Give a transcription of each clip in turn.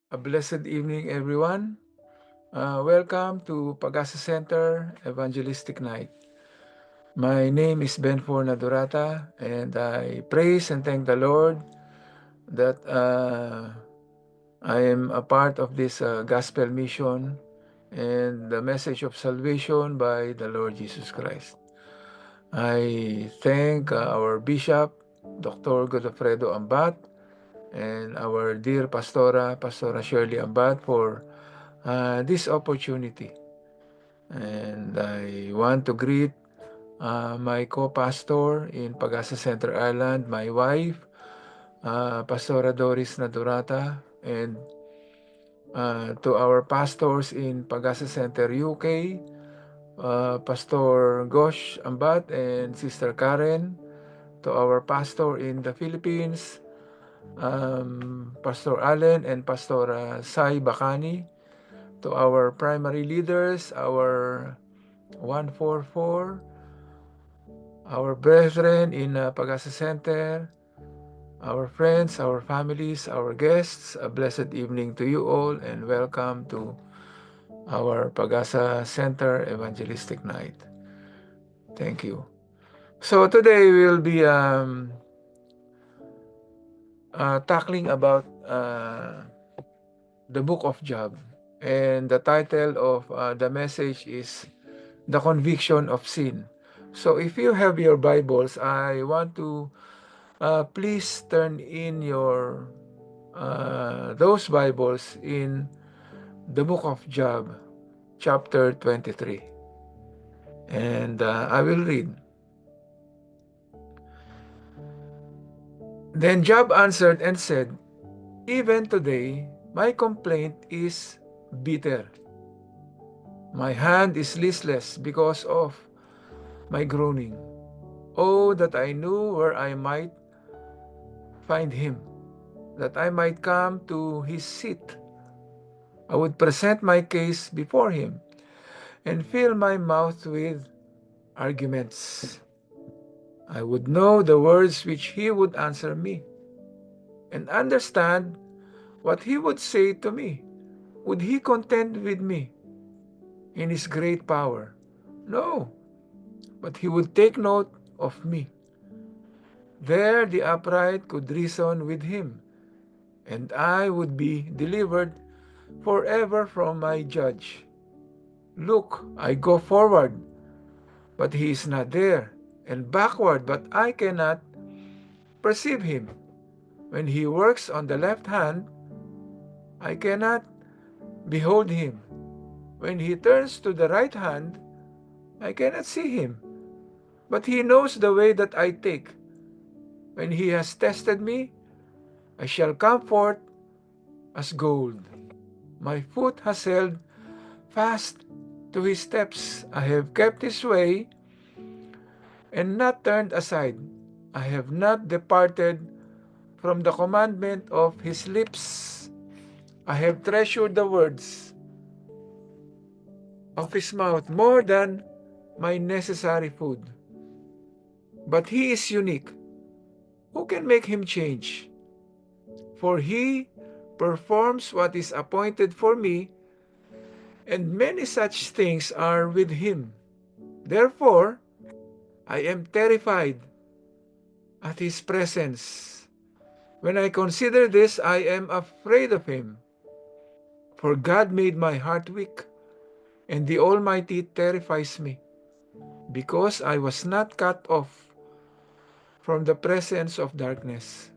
A blessed evening, everyone. Welcome to Pagasa Center Evangelistic Night. My name is Benfor Nadurata, and I praise and thank the Lord that I am a part of this gospel mission and the message of salvation by the Lord Jesus Christ. I thank our Bishop, Dr. Godofredo Ambat, and our dear Pastora Shirley Ambat, for this opportunity. And I want to greet my co-pastor in Pagasa Center Island, my wife, Pastora Doris Nadurata, and to our pastors in Pagasa Center UK, Pastor Gosh Ambat and Sister Karen, to our pastor in the Philippines, Pastor Allen and Pastora Sai Bakani, to our primary leaders, our 144, our brethren in Pagasa Center, our friends, our families, our guests, a blessed evening to you all and welcome to our Pagasa Center Evangelistic Night. Thank you. So today we'll be tackling about the book of Job. And the title of the message is The Conviction of Sin. So if you have your Bibles, I want to please turn in your those Bibles in the book of Job, chapter 23. And I will read. Then Job answered and said, "Even today, my complaint is bitter. My hand is listless because of my groaning. Oh, that I knew where I might find him, that I might come to his seat. I would present my case before him and fill my mouth with arguments. I would know the words which he would answer me and understand what he would say to me. Would he contend with me in his great power? No, but he would take note of me. There the upright could reason with him, and I would be delivered forever from my judge. Look, I go forward, but he is not there, and backward, but I cannot perceive him. When he works on the left hand, I cannot behold him. When he turns to the right hand, I cannot see him. But he knows the way that I take. When he has tested me, I shall come forth as gold. My foot has held fast to his steps. I have kept his way and not turned aside. I have not departed from the commandment of his lips. I have treasured the words of his mouth more than my necessary food. But he is unique. Who can make him change? For he performs what is appointed for me, and many such things are with him. Therefore, I am terrified at his presence. When I consider this, I am afraid of him. For God made my heart weak, and the Almighty terrifies me, because I was not cut off from the presence of darkness,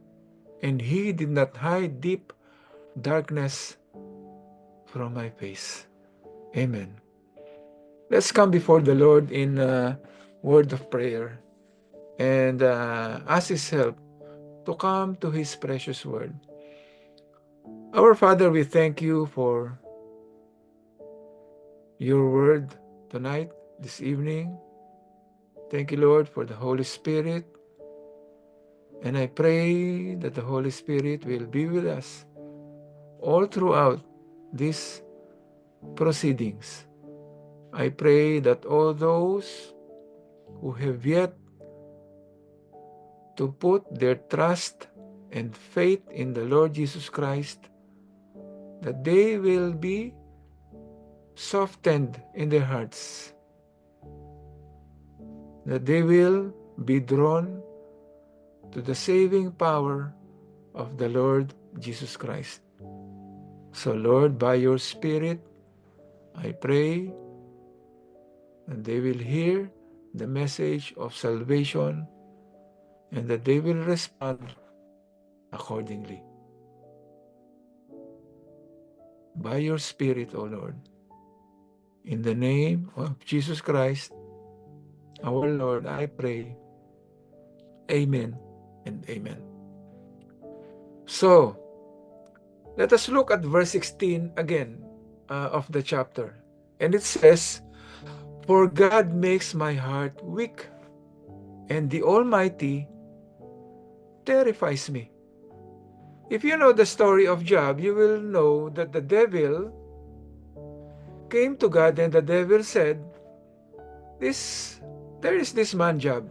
and he did not hide deep darkness from my face. Amen. Let's come before the Lord in a word of prayer and ask his help to come to his precious word. Our Father, we thank you for your word tonight, this evening. Thank you, Lord, for the Holy Spirit. And I pray that the Holy Spirit will be with us all throughout these proceedings. I pray that all those who have yet to put their trust and faith in the Lord Jesus Christ, that they will be softened in their hearts, that they will be drawn to the saving power of the Lord Jesus Christ. So Lord, by your Spirit, I pray that they will hear the message of salvation and that they will respond accordingly. By your Spirit, O Lord, in the name of Jesus Christ, our Lord, I pray. Amen and amen. So, let us look at verse 16 again of the chapter. And it says, "For God makes my heart weak, and the Almighty terrifies me." If you know the story of Job, you will know that the devil came to God and the devil said, there is this man Job,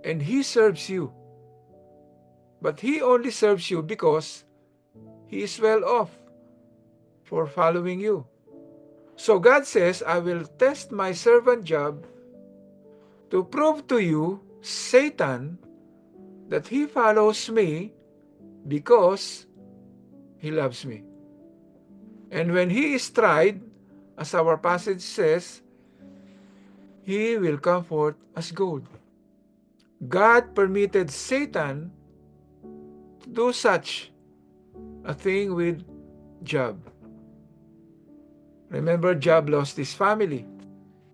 and he serves you. But he only serves you because he is well off for following you. So God says, I will test my servant Job to prove to you, Satan, that he follows me because he loves me. And when he is tried, as our passage says, he will come forth as gold. God permitted Satan to do such a thing with Job. Remember, Job lost his family.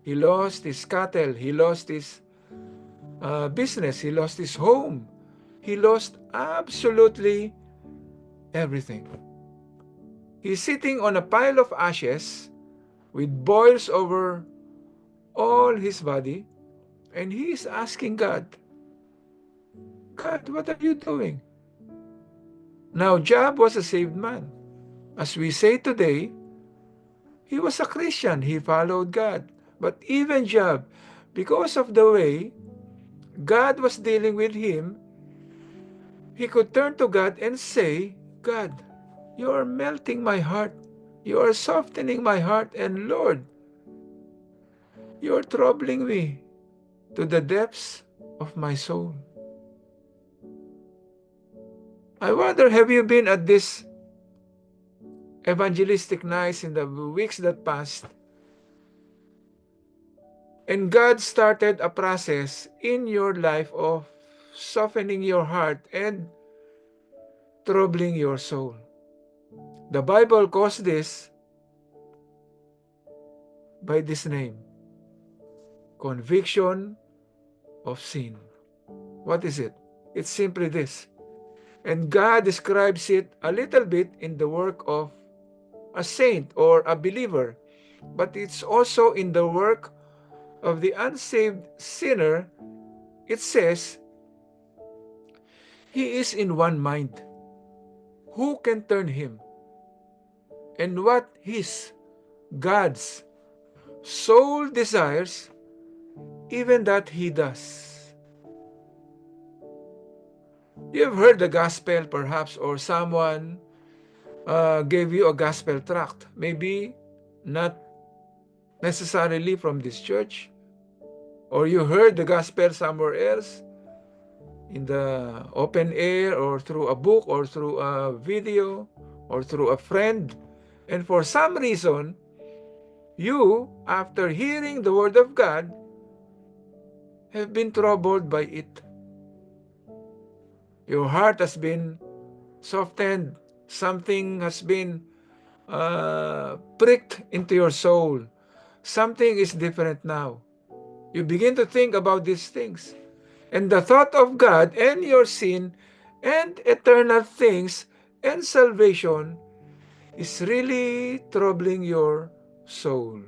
He lost his cattle. He lost his business. He lost his home. He lost absolutely everything. He's sitting on a pile of ashes with boils over all his body, and he is asking God, God, what are you doing? Now, Job was a saved man. As we say today, he was a Christian. He followed God. But even Job, because of the way God was dealing with him, he could turn to God and say, God, you are melting my heart. You are softening my heart. And Lord, you are troubling me to the depths of my soul. I wonder, have you been at this evangelistic nights in the weeks that passed? And God started a process in your life of softening your heart and troubling your soul. The Bible calls this by this name, conviction of sin. What is it? It's simply this. And God describes it a little bit in the work of a saint or a believer, but it's also in the work of the unsaved sinner. It says, he is in one mind. Who can turn him? And what his, God's, soul desires, even that he does. You've heard the gospel perhaps, or someone gave you a gospel tract. Maybe not necessarily from this church, or you heard the gospel somewhere else in the open air, or through a book, or through a video, or through a friend. And for some reason, you, after hearing the word of God, have been troubled by it. Your heart has been softened. Something has been pricked into your soul. Something is different now. You begin to think about these things. And the thought of God and your sin and eternal things and salvation is really troubling your soul.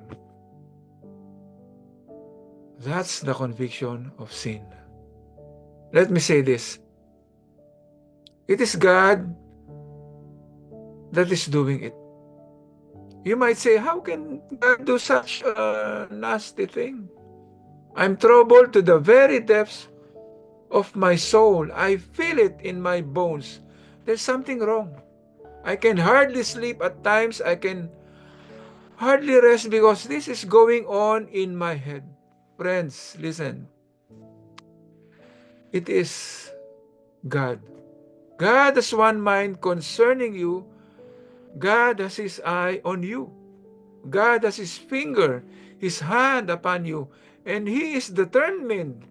That's the conviction of sin. Let me say this. It is God that is doing it. You might say, how can God do such a nasty thing? I'm troubled to the very depths of my soul. I feel it in my bones. There's something wrong. I can hardly sleep at times. I can hardly rest because this is going on in my head. Friends, listen. It is God. God has one mind concerning you. God has His eye on you. God has His finger, His hand upon you. And He is determined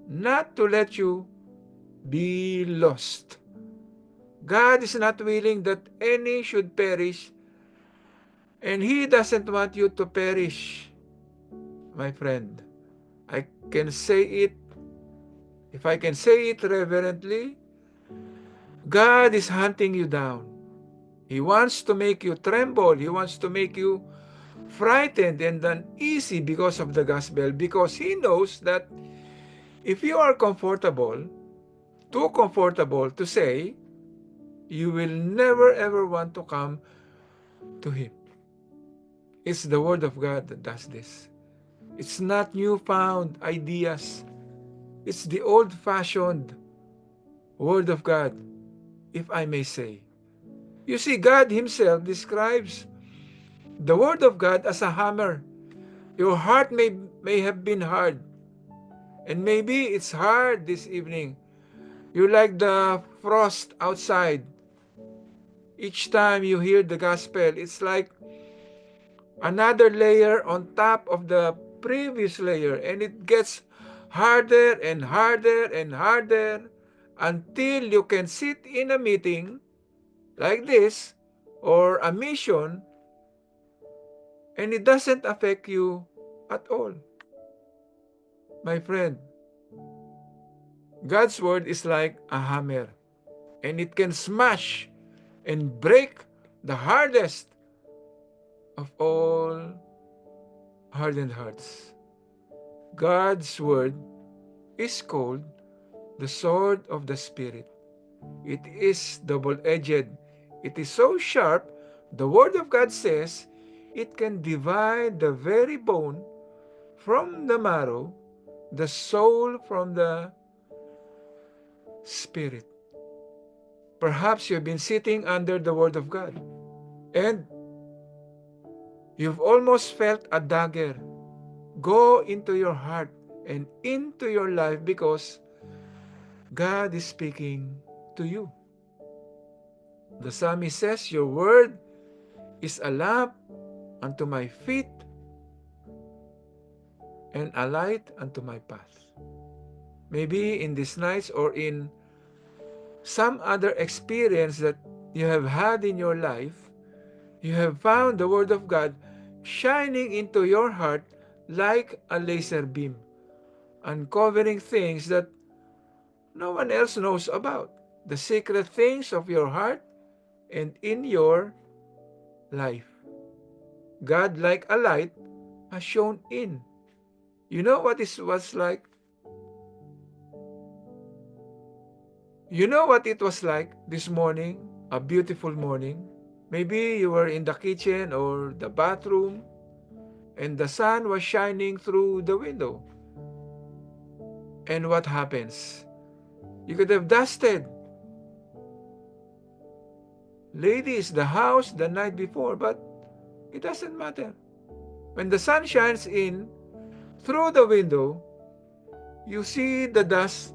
not to let you be lost. God is not willing that any should perish, and He doesn't want you to perish, my friend. I can say it, if I can say it reverently, God is hunting you down. He wants to make you tremble. He wants to make you frightened and uneasy because of the gospel, because He knows that if you are comfortable, too comfortable to say, you will never ever want to come to Him. It's the Word of God that does this. It's not newfound ideas. It's the old-fashioned Word of God, if I may say. You see, God Himself describes the Word of God as a hammer. Your heart may have been hard, and maybe it's hard this evening. You're like the frost outside. Each time you hear the gospel, it's like another layer on top of the previous layer, and it gets harder and harder and harder until you can sit in a meeting like this or a mission and it doesn't affect you at all. My friend, God's word is like a hammer, and it can smash and break the hardest of all hardened hearts. God's word is called the sword of the Spirit. It is double-edged. It is so sharp, the Word of God says, it can divide the very bone from the marrow, the soul from the spirit. Perhaps you've been sitting under the Word of God and you've almost felt a dagger go into your heart and into your life because God is speaking to you. The psalmist says, your word is a lamp unto my feet and a light unto my path. Maybe in these nights or in some other experience that you have had in your life, you have found the Word of God shining into your heart like a laser beam, uncovering things that no one else knows about, the secret things of your heart and in your life. God, like a light, has shone in. You know what it was like? You know what it was like this morning? A beautiful morning. Maybe you were in the kitchen or the bathroom and the sun was shining through the window. And what happens? You could have dusted, ladies, the house the night before, but it doesn't matter. When the sun shines in through the window, you see the dust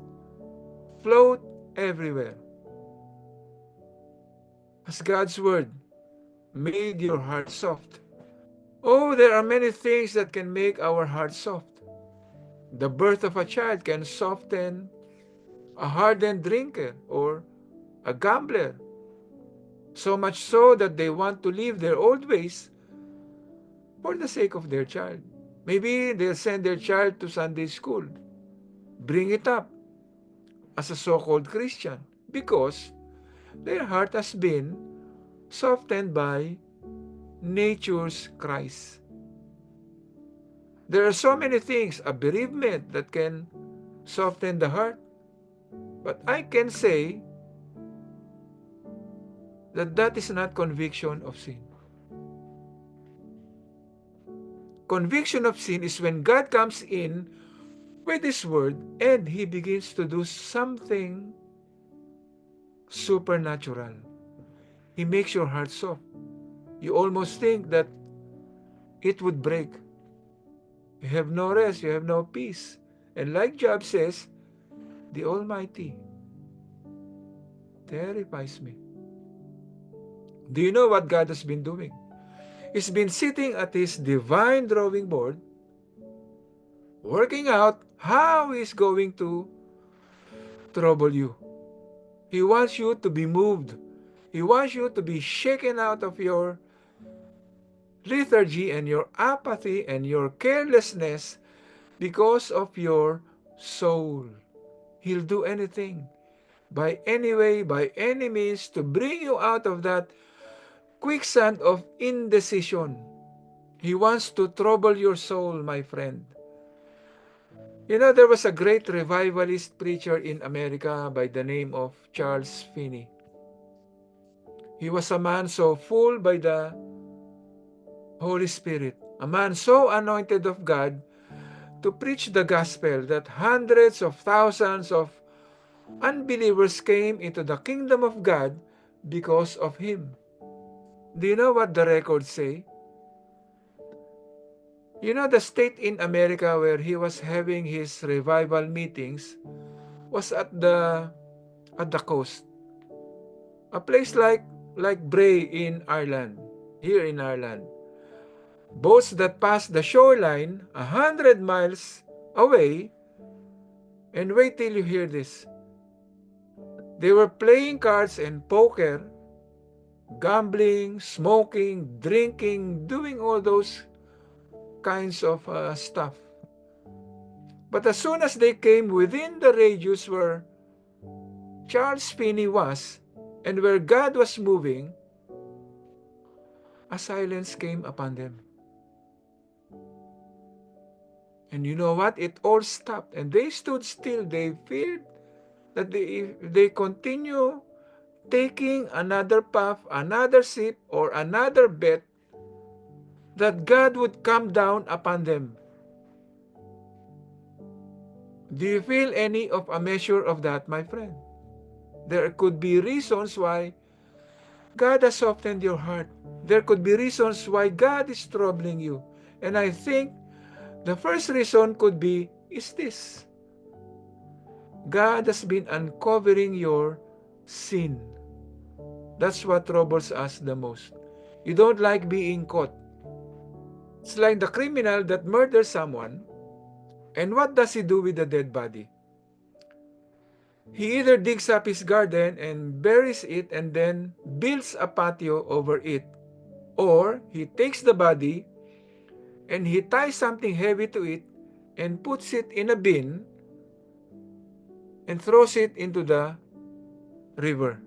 float everywhere. Has God's word made your heart soft? Oh, there are many things that can make our heart soft. The birth of a child can soften a hardened drinker or a gambler, so much so that they want to leave their old ways for the sake of their child. Maybe they'll send their child to Sunday school, bring it up as a so-called Christian, because their heart has been softened by nature's Christ. There are so many things, a bereavement that can soften the heart. But I can say that that is not conviction of sin. Conviction of sin is when God comes in with His word and He begins to do something supernatural. He makes your heart soft. You almost think that it would break. You have no rest, you have no peace. And like Job says, the Almighty terrifies me. Do you know what God has been doing? He's been sitting at his divine drawing board, working out how he's going to trouble you. He wants you to be moved. He wants you to be shaken out of your lethargy and your apathy and your carelessness because of your soul. He'll do anything, by any way, by any means, to bring you out of that quicksand of indecision. He wants to trouble your soul, my friend. You know, there was a great revivalist preacher in America by the name of Charles Finney. He was a man so full by the Holy Spirit, a man so anointed of God to preach the gospel that hundreds of thousands of unbelievers came into the kingdom of God because of him. Do you know what the records say? You know, the state in America where he was having his revival meetings was at the coast. A place like Bray in Ireland, here in Ireland. Boats that pass the shoreline 100 miles away, and wait till you hear this. They were playing cards and poker, gambling, smoking, drinking, doing all those kinds of stuff. But as soon as they came within the radius where Charles Finney was and where God was moving, a silence came upon them. And you know what? It all stopped and they stood still. They feared that if they continue taking another puff, another sip, or another bet, that God would come down upon them. Do you feel any of a measure of that, my friend? There could be reasons why God has softened your heart. There could be reasons why God is troubling you. And I think the first reason could be is this. God has been uncovering your sin. That's what troubles us the most. You don't like being caught. It's like the criminal that murders someone. And what does he do with the dead body? He either digs up his garden and buries it and then builds a patio over it, or he takes the body and he ties something heavy to it and puts it in a bin and throws it into the river.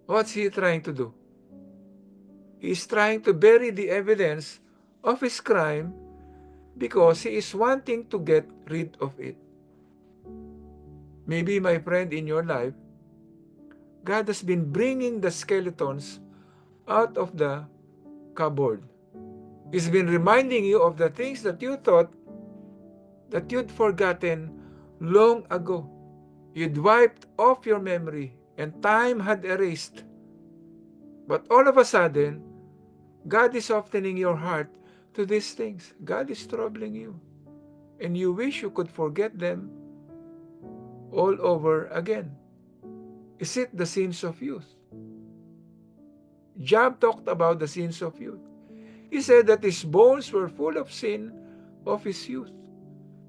What's he trying to do? He is trying to bury the evidence of his crime because he is wanting to get rid of it. Maybe, my friend, in your life, God has been bringing the skeletons out of the cupboard. He's been reminding you of the things that you thought that you'd forgotten long ago. You'd wiped off your memory and time had erased. But all of a sudden, God is softening your heart to these things. God is troubling you. And you wish you could forget them all over again. Is it the sins of youth? Job talked about the sins of youth. He said that his bones were full of sin of his youth,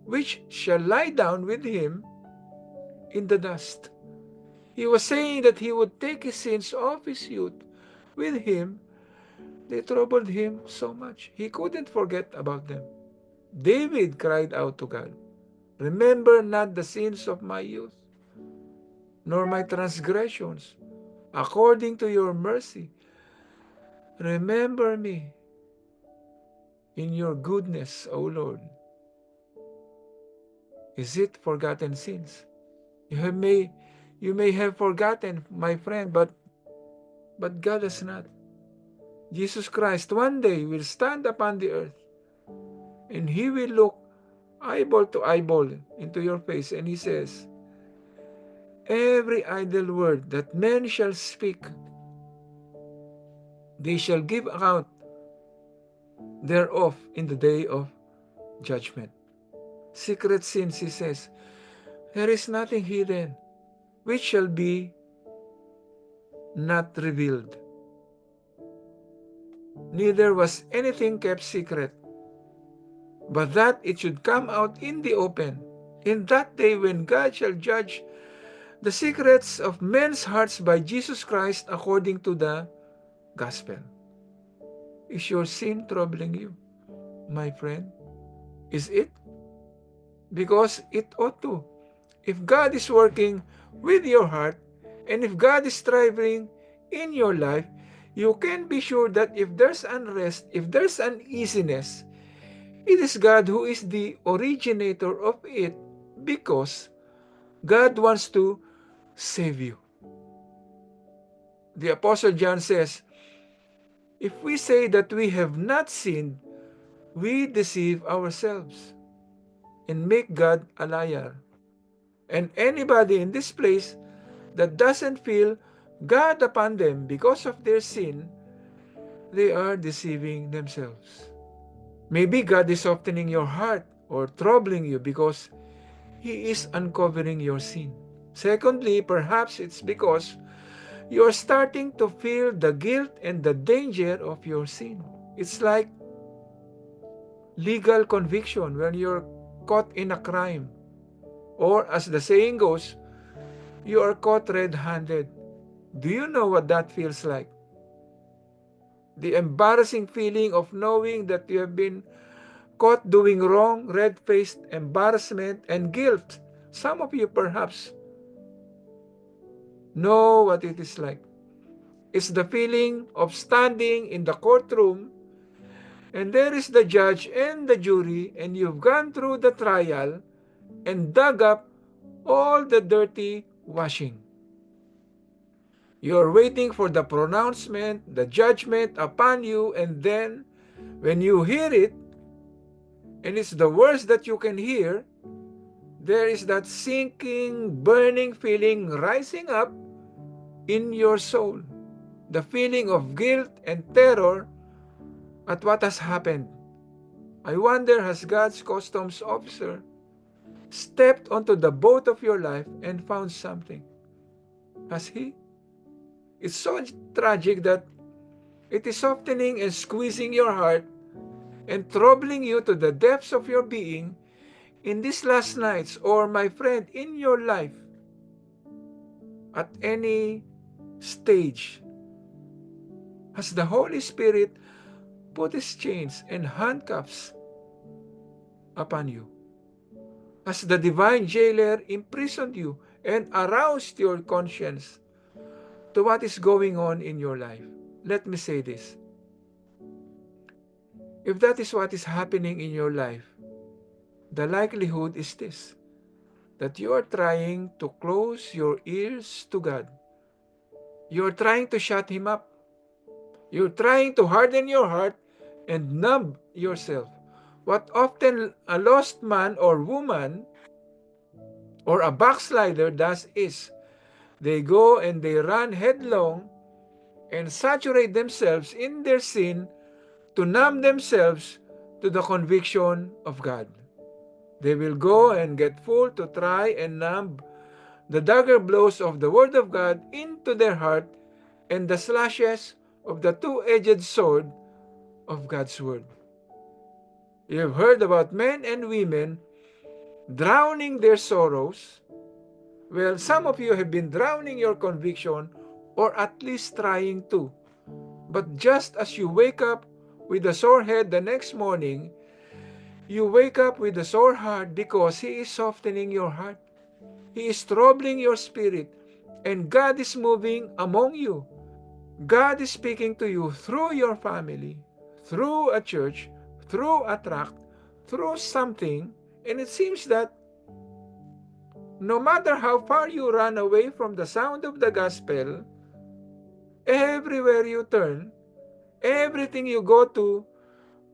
which shall lie down with him in the dust. He was saying that he would take his sins of his youth with him. They troubled him so much. He couldn't forget about them. David cried out to God, "Remember not the sins of my youth, nor my transgressions. According to your mercy, remember me in your goodness, O Lord." Is it forgotten sins? You may have forgotten, my friend, but God has not. Jesus Christ one day will stand upon the earth and he will look eyeball to eyeball into your face and he says, every idle word that men shall speak, they shall give account thereof in the day of judgment. Secret sins, he says, there is nothing hidden which shall be not revealed. Neither was anything kept secret, but that it should come out in the open, in that day when God shall judge the secrets of men's hearts by Jesus Christ according to the gospel. Is your sin troubling you, my friend? Is it? Because it ought to. If God is working with your heart, and if God is striving in your life, you can be sure that if there's unrest, if there's uneasiness, it is God who is the originator of it, because God wants to save you. The Apostle John says, if we say that we have not sinned, we deceive ourselves and make God a liar. And anybody in this place that doesn't feel God upon them because of their sin, they are deceiving themselves. Maybe God is softening your heart or troubling you because He is uncovering your sin. Secondly, perhaps it's because you are starting to feel the guilt and the danger of your sin. It's like legal conviction when you're caught in a crime. Or as the saying goes, you are caught red-handed. Do you know what that feels like? The embarrassing feeling of knowing that you have been caught doing wrong, red-faced embarrassment and guilt. Some of you perhaps know what it is like. It's the feeling of standing in the courtroom and there is the judge and the jury, and you've gone through the trial and dug up all the dirty washing. You're waiting for the pronouncement, the judgment upon you, and then when you hear it, and it's the worst that you can hear, there is that sinking, burning feeling rising up in your soul. The feeling of guilt and terror at what has happened. I wonder, has God's customs officer stepped onto the boat of your life and found something? Has he? It's so tragic that it is softening and squeezing your heart and troubling you to the depths of your being in these last nights, or my friend, in your life, at any stage. Has the Holy Spirit put His chains and handcuffs upon you? Has the divine jailer imprisoned you and aroused your conscience to what is going on in your life? Let me say this. If that is what is happening in your life, the likelihood is this, that you are trying to close your ears to God. You are trying to shut Him up. You're trying to harden your heart and numb yourself. What often a lost man or woman or a backslider does is they go and they run headlong and saturate themselves in their sin to numb themselves to the conviction of God. They will go and get full to try and numb the dagger blows of the Word of God into their heart and the slashes of the two-edged sword of God's Word. You have heard about men and women drowning their sorrows. Well, some of you have been drowning your conviction, or at least trying to. But just as you wake up with a sore head the next morning, you wake up with a sore heart because He is softening your heart. He is troubling your spirit, and God is moving among you. God is speaking to you through your family, through a church, through a tract, through something, and it seems that no matter how far you run away from the sound of the gospel, everywhere you turn, everything you go to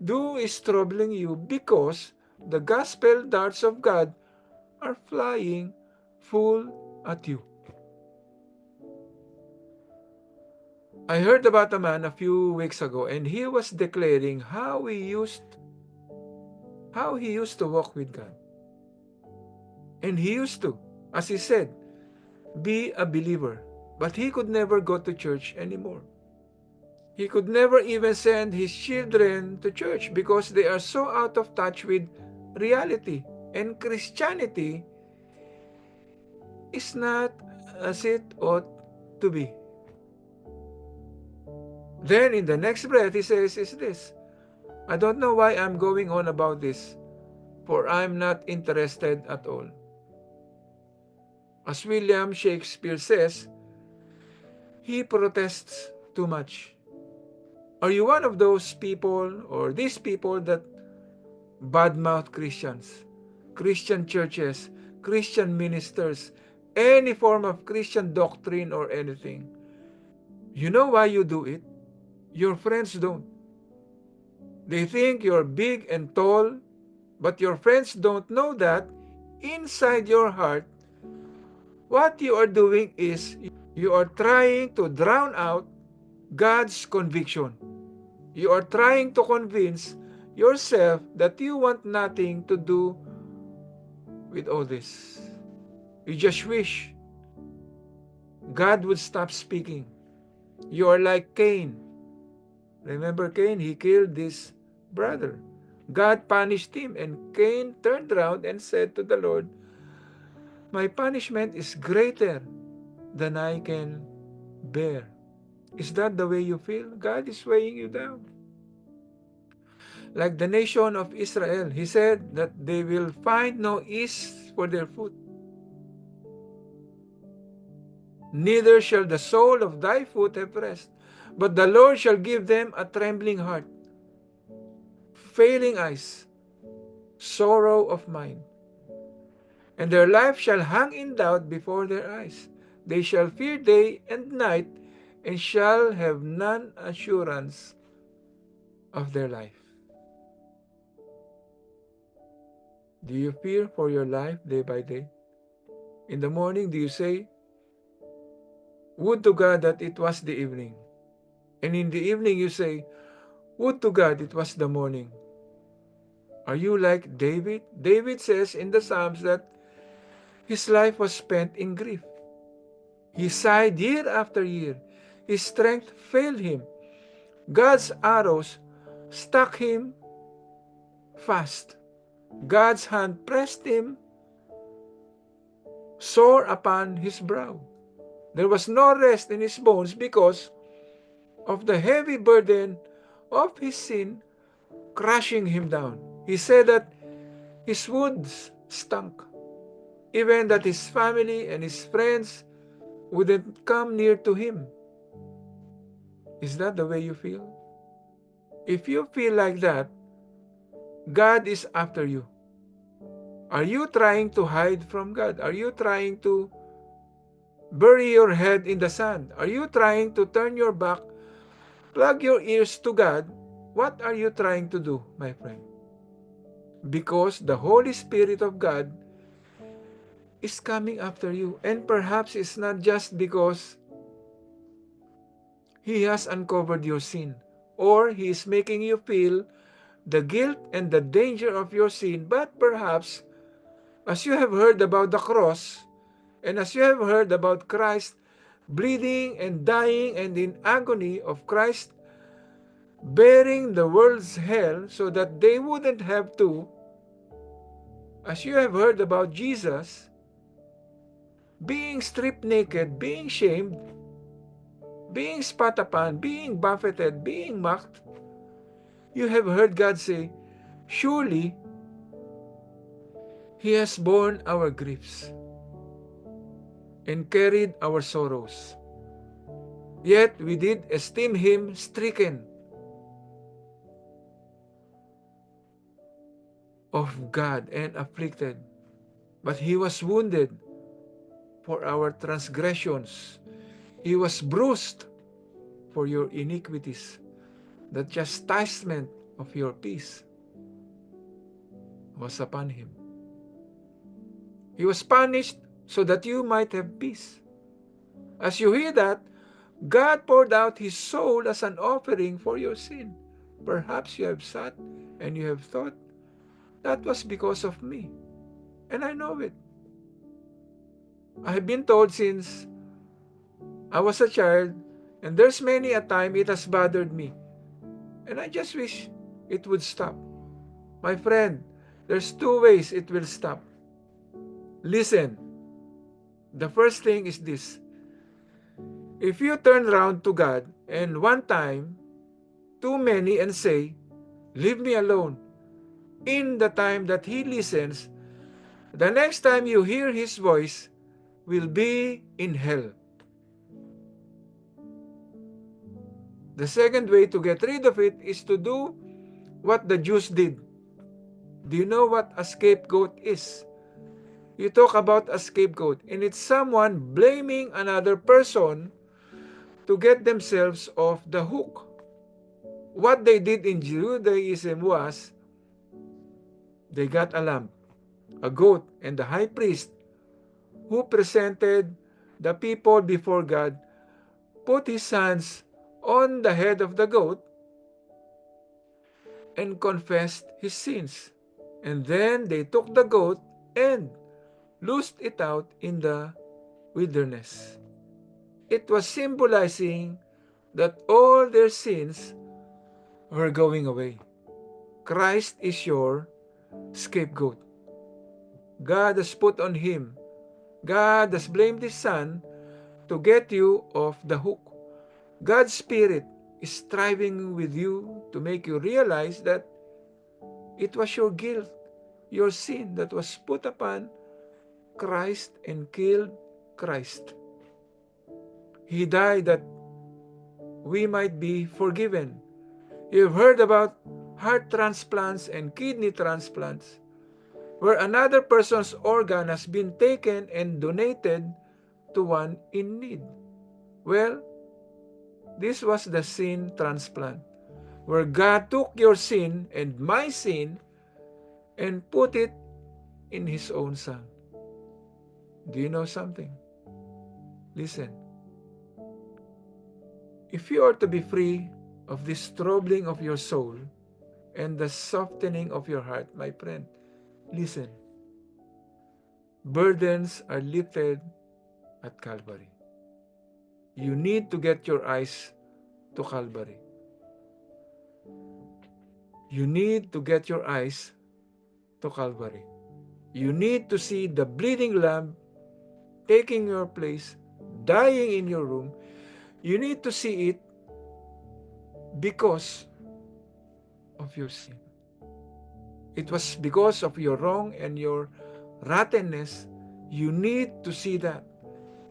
do is troubling you because the gospel darts of God are flying full at you. I heard about a man a few weeks ago, and he was declaring how he used to walk with God. And he used to, as he said, be a believer. But he could never go to church anymore. He could never even send his children to church because they are so out of touch with reality. And Christianity is not as it ought to be. Then in the next breath, he says, is this: I don't know why I'm going on about this, for I'm not interested at all. As William Shakespeare says, he protests too much. Are you one of those people or these people that badmouth Christians, Christian churches, Christian ministers, any form of Christian doctrine or anything? You know why you do it? Your friends don't. They think you're big and tall, but your friends don't know that inside your heart, what you are doing is you are trying to drown out God's conviction. You are trying to convince yourself that you want nothing to do with all this. You just wish God would stop speaking. You are like Cain. Remember Cain? He killed his brother. God punished him, and Cain turned around and said to the Lord, my punishment is greater than I can bear. Is that the way you feel? God is weighing you down. Like the nation of Israel, he said that they will find no ease for their foot. Neither shall the sole of thy foot have rest, but the Lord shall give them a trembling heart, failing eyes, sorrow of mind. And their life shall hang in doubt before their eyes. They shall fear day and night, and shall have none assurance of their life. Do you fear for your life day by day? In the morning, do you say, would to God that it was the evening. And in the evening, you say, would to God it was the morning. Are you like David? David says in the Psalms that his life was spent in grief. He sighed year after year. His strength failed him. God's arrows struck him fast. God's hand pressed him sore upon his brow. There was no rest in his bones because of the heavy burden of his sin crushing him down. He said that his wounds stunk, even that his family and his friends wouldn't come near to him. Is that the way you feel? If you feel like that, God is after you. Are you trying to hide from God? Are you trying to bury your head in the sand? Are you trying to turn your back, plug your ears to God? What are you trying to do, my friend? Because the Holy Spirit of God is coming after you. And perhaps it's not just because He has uncovered your sin or He is making you feel the guilt and the danger of your sin, but perhaps as you have heard about the cross and as you have heard about Christ bleeding and dying and in agony of Christ bearing the world's hell so that they wouldn't have to, as you have heard about Jesus being stripped naked, being shamed, being spat upon, being buffeted, being mocked, you have heard God say, surely He has borne our griefs and carried our sorrows. Yet we did esteem Him stricken, of God, and afflicted. But He was wounded for our transgressions. He was bruised for your iniquities. The chastisement of your peace was upon Him. He was punished so that you might have peace. As you hear that, God poured out His soul as an offering for your sin. Perhaps you have sat and you have thought, that was because of me. And I know it. I have been told since I was a child, and there's many a time it has bothered me. And I just wish it would stop. My friend, there's two ways it will stop. Listen, the first thing is this. If you turn round to God and one time, too many, and say, leave me alone, in the time that He listens, the next time you hear His voice will be in hell. The second way to get rid of it is to do what the Jews did. Do you know what a scapegoat is? You talk about a scapegoat, and it's someone blaming another person to get themselves off the hook. What they did in Judaism was they got a lamb, a goat, and the high priest who presented the people before God put his hands on the head of the goat and confessed his sins. And then they took the goat and loosed it out in the wilderness. It was symbolizing that all their sins were going away. Christ is your scapegoat. God has put on Him. God has blamed His Son to get you off the hook. God's Spirit is striving with you to make you realize that it was your guilt, your sin that was put upon Christ and killed Christ. He died that we might be forgiven. You've heard about heart transplants and kidney transplants, where another person's organ has been taken and donated to one in need. Well, this was the sin transplant, where God took your sin and my sin and put it in His own Son. Do you know something? Listen. If you are to be free of this troubling of your soul and the softening of your heart, my friend, listen. Burdens are lifted at Calvary. You need to get your eyes to Calvary. You need to get your eyes to Calvary. You need to see the bleeding lamb taking your place, dying in your room. You need to see it because of your sin. It was because of your wrong and your rottenness. You need to see that.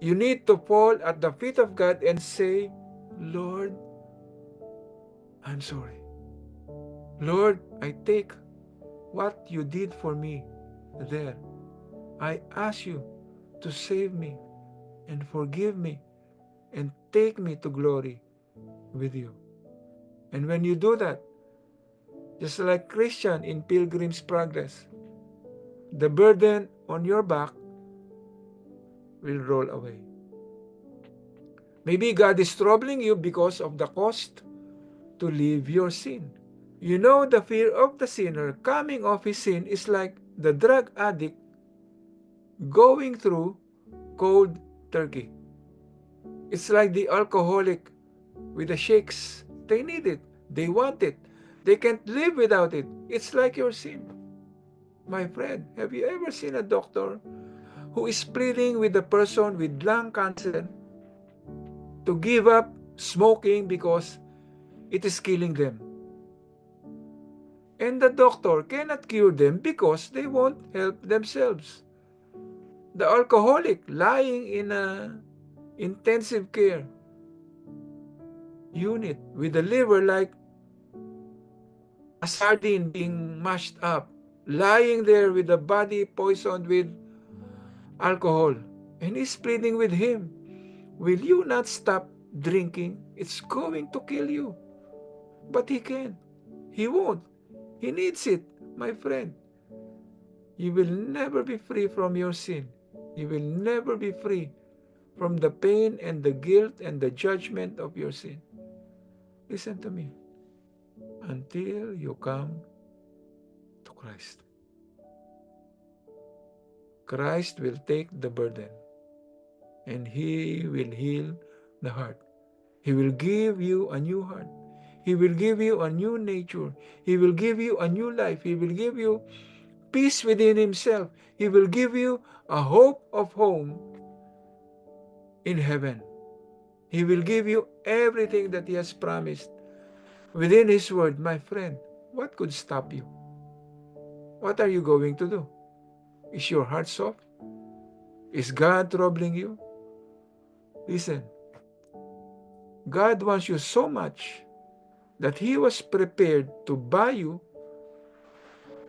You need to fall at the feet of God and say, Lord, I'm sorry. Lord, I take what you did for me there. I ask you to save me and forgive me and take me to glory with you. And when you do that, just like Christian in Pilgrim's Progress, the burden on your back will roll away. Maybe God is troubling you because of the cost to leave your sin. You know, the fear of the sinner coming off his sin is like the drug addict going through cold turkey. It's like the alcoholic with the shakes. They need it. They want it. They can't live without it. It's like your sin. My friend, have you ever seen a doctor who is pleading with a person with lung cancer to give up smoking because it is killing them? And the doctor cannot cure them because they won't help themselves. The alcoholic lying in a intensive care unit with the liver like a sardine being mashed up, lying there with the body poisoned with alcohol. And he's pleading with him, will you not stop drinking? It's going to kill you. But he can't. He won't. He needs it, my friend. You will never be free from your sin. You will never be free from the pain and the guilt and the judgment of your sin. Listen to me. Until you come to Christ. Christ will take the burden and He will heal the heart. He will give you a new heart. He will give you a new nature. He will give you a new life. He will give you peace within Himself. He will give you a hope of home in heaven. He will give you everything that He has promised within His word. My friend, what could stop you? What are you going to do? Is your heart soft? Is God troubling you? Listen, God wants you so much that He was prepared to buy you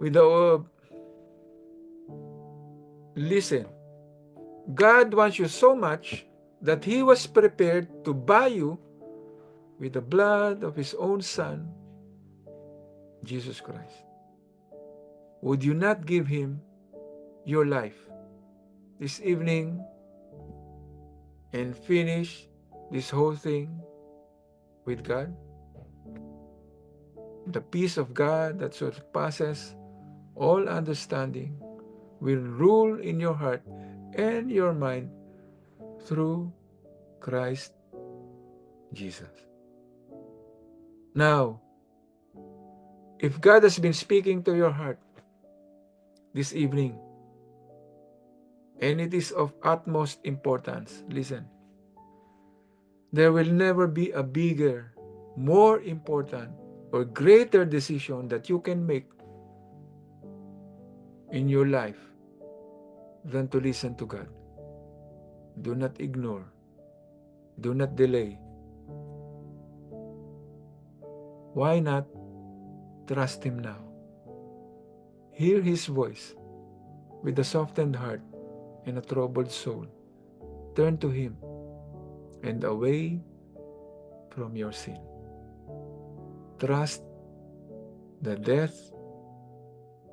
with the listen. God wants you so much that He was prepared to buy you with the blood of His own Son, Jesus Christ. Would you not give Him your life this evening and finish this whole thing with God? The peace of God that surpasses all understanding will rule in your heart and your mind through Christ Jesus. Now, if God has been speaking to your heart this evening, and it is of utmost importance, listen, there will never be a bigger, more important, or greater decision that you can make in your life than to listen to God. Do not ignore. Do not delay. Why not trust Him now? Hear His voice with a softened heart and a troubled soul. Turn to Him and away from your sin. Trust the death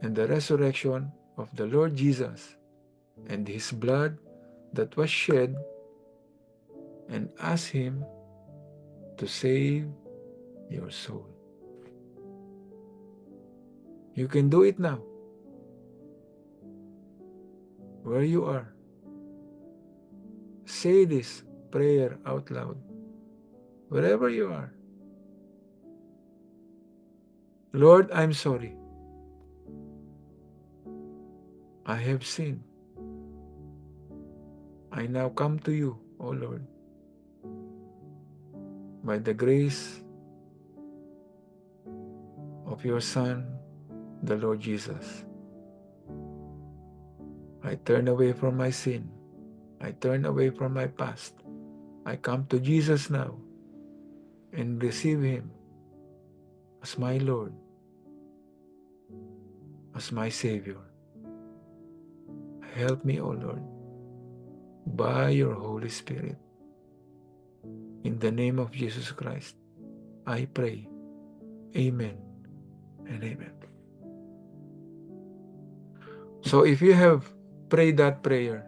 and the resurrection of the Lord Jesus and His blood that was shed, and ask Him to save your soul. You can do it now. Where you are, say this prayer out loud. Wherever you are. Lord, I'm sorry. I have sinned. I now come to you, O Lord, by the grace of your Son, the Lord Jesus. I turn away from my sin. I turn away from my past. I come to Jesus now and receive Him as my Lord, as my Savior. Help me, O Lord, by your Holy Spirit. In the name of Jesus Christ, I pray. Amen and amen. So if you have prayed that prayer,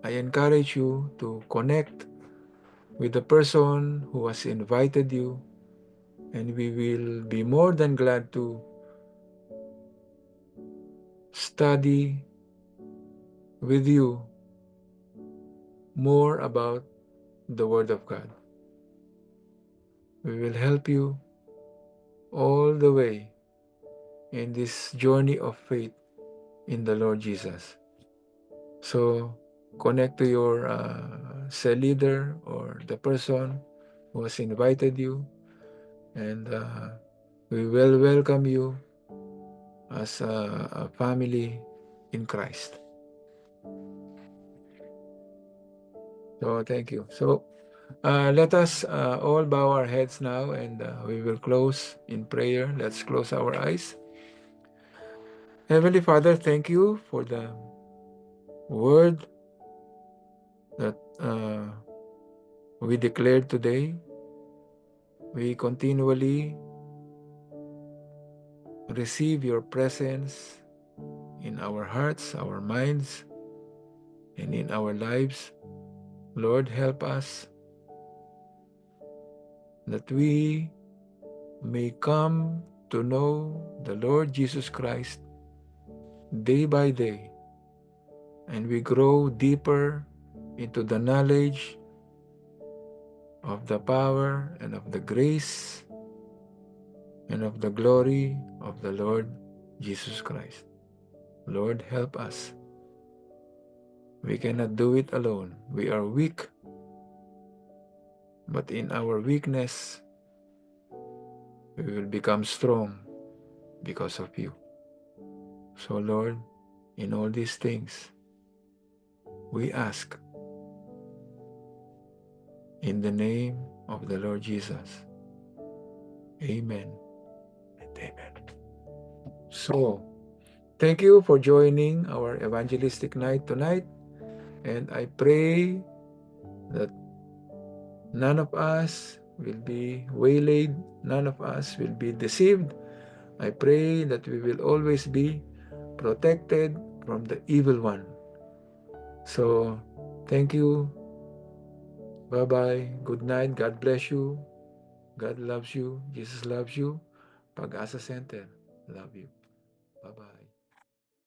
I encourage you to connect with the person who has invited you, and we will be more than glad to study with you more about the Word of God. We will help you all the way in this journey of faith in the Lord Jesus. So connect to your cell leader or the person who has invited you, and we will welcome you as a family in Christ. So thank you. So let us all bow our heads now, and we will close in prayer. Let's close our eyes. Heavenly Father, thank you for the word that we declared today. We continually receive your presence in our hearts, our minds, and in our lives. Lord, help us that we may come to know the Lord Jesus Christ day by day, and we grow deeper into the knowledge of the power and of the grace and of the glory of the Lord Jesus Christ. Lord, help us. We cannot do it alone. We are weak, but in our weakness, we will become strong because of you. So, Lord, in all these things, we ask in the name of the Lord Jesus. Amen and amen. So, thank you for joining our evangelistic night tonight. And I pray that none of us will be waylaid, none of us will be deceived. I pray that we will always be protected from the evil one. So, thank you. Bye-bye. Good night. God bless you. God loves you. Jesus loves you. Pag-asa Center, love you. Bye-bye.